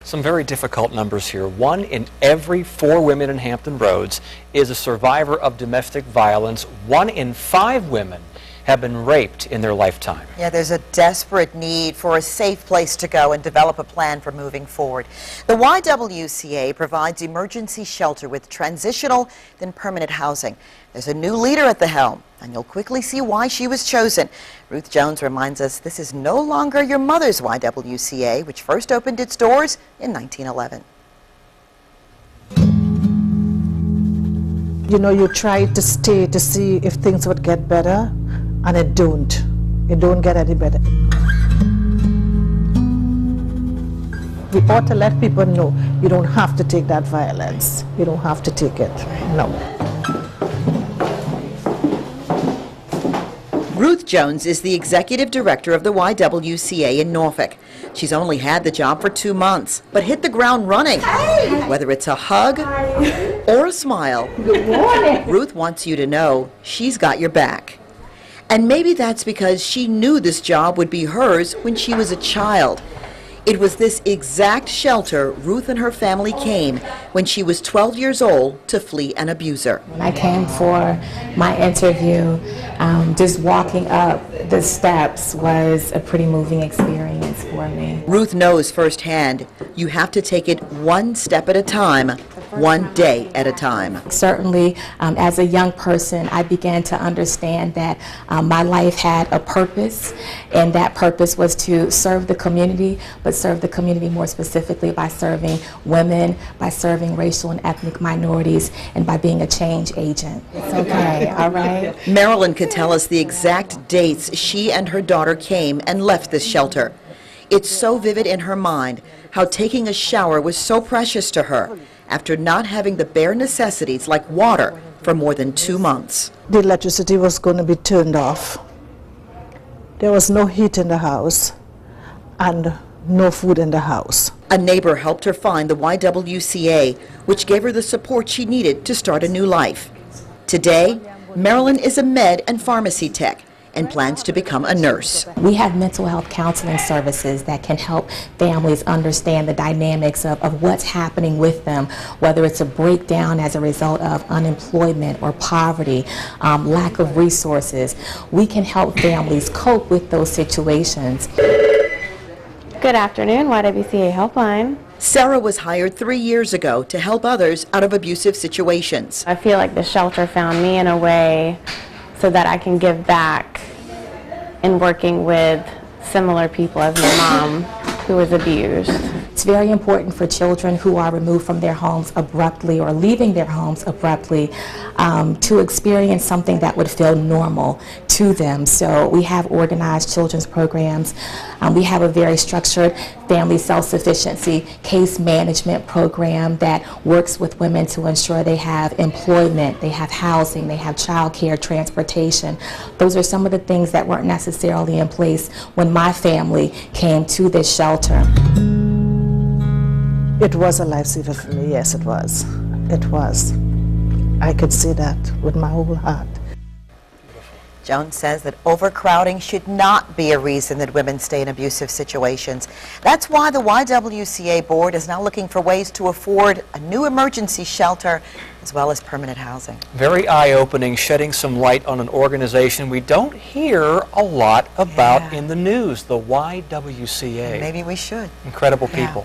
Some very difficult numbers here. 1 in every 4 women in Hampton Roads is a survivor of domestic violence. 1 in 5 women have been raped in their lifetime. Yeah, there's a desperate need for a safe place to go and develop a plan for moving forward. The YWCA provides emergency shelter with transitional, then permanent housing. There's a new leader at the helm, and you'll quickly see why she was chosen. Ruth Jones reminds us this is no longer your mother's YWCA, which first opened its doors in 1911. You know, you tried to stay to see if things would get better, and it don't. It don't get any better. We ought to let people know you don't have to take that violence. You don't have to take it. No. Ruth Jones is the executive director of the YWCA in Norfolk. She's only had the job for 2 months, but hit the ground running. Whether it's a hug or a smile, Ruth wants you to know she's got your back. And maybe that's because she knew this job would be hers when she was a child. It was this exact shelter Ruth and her family came when she was 12 years old to flee an abuser. When I came for my interview, just walking up the steps was a pretty moving experience for me. Ruth knows firsthand you have to take it one step at a time, one day at a time. Certainly, as a young person, I began to understand that my life had a purpose, and that purpose was to serve the community, but serve the community more specifically by serving women, by serving racial and ethnic minorities, and by being a change agent. It's okay, all right? Marilyn could tell us the exact dates she and her daughter came and left this shelter. It's so vivid in her mind how taking a shower was so precious to her after not having the bare necessities like water for more than 2 months. The electricity was going to be turned off. There was no heat in the house and no food in the house. A neighbor helped her find the YWCA, which gave her the support she needed to start a new life. Today, Marilyn is a med and pharmacy tech and plans to become a nurse. We have mental health counseling services that can help families understand the dynamics of what's happening with them, whether it's a breakdown as a result of unemployment or poverty, lack of resources. We can help families cope with those situations. Good afternoon, YWCA Helpline. Sarah was hired 3 years ago to help others out of abusive situations. I feel like the shelter found me in a way so that I can give back in working with similar people as my mom who was abused. It's very important for children who are removed from their homes abruptly or leaving their homes abruptly to experience something that would feel normal to them. So we have organized children's programs. We have a very structured family self-sufficiency case management program that works with women to ensure they have employment, they have housing, they have child care, transportation. Those are some of the things that weren't necessarily in place when my family came to this shelter. It was a lifesaver for me, yes it was. It was. I could say that with my whole heart. Jones says that overcrowding should not be a reason that women stay in abusive situations. That's why the YWCA board is now looking for ways to afford a new emergency shelter as well as permanent housing. Very eye-opening, shedding some light on an organization we don't hear a lot about in the news, the YWCA. Maybe we should. Incredible people.